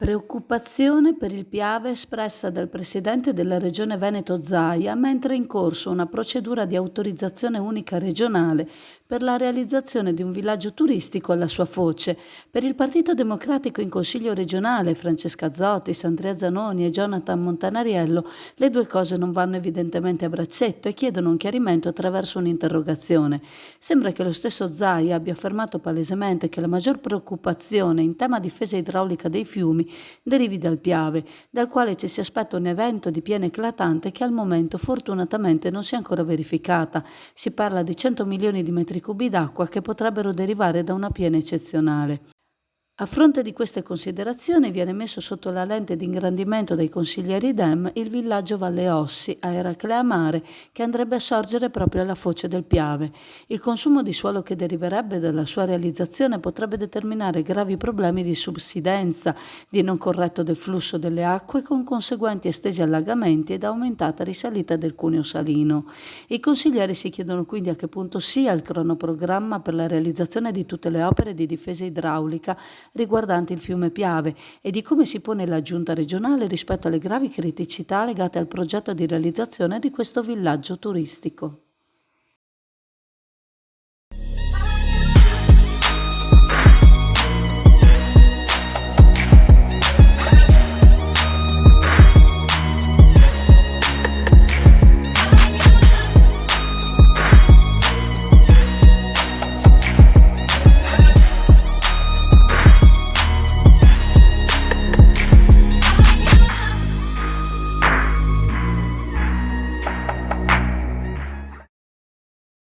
Preoccupazione per il Piave espressa dal presidente della regione Veneto Zaia mentre è in corso una procedura di autorizzazione unica regionale per la realizzazione di un villaggio turistico alla sua foce. Per il Partito Democratico in Consiglio regionale, Francesca Zotis, Andrea Zanoni e Jonathan Montanariello, le due cose non vanno evidentemente a braccetto e chiedono un chiarimento attraverso un'interrogazione. Sembra che lo stesso Zaia abbia affermato palesemente che la maggior preoccupazione in tema difesa idraulica dei fiumi derivi dal Piave, dal quale ci si aspetta un evento di piena eclatante che al momento fortunatamente non si è ancora verificata. Si parla di 100 milioni di metri cubi d'acqua che potrebbero derivare da una piena eccezionale. A fronte di queste considerazioni viene messo sotto la lente di ingrandimento dei consiglieri Dem il villaggio Valle Ossi a Eraclea Mare che andrebbe a sorgere proprio alla foce del Piave. Il consumo di suolo che deriverebbe dalla sua realizzazione potrebbe determinare gravi problemi di subsidenza, di non corretto deflusso delle acque con conseguenti estesi allagamenti ed aumentata risalita del cuneo salino. I consiglieri si chiedono quindi a che punto sia il cronoprogramma per la realizzazione di tutte le opere di difesa idraulica riguardanti il fiume Piave e di come si pone la giunta regionale rispetto alle gravi criticità legate al progetto di realizzazione di questo villaggio turistico.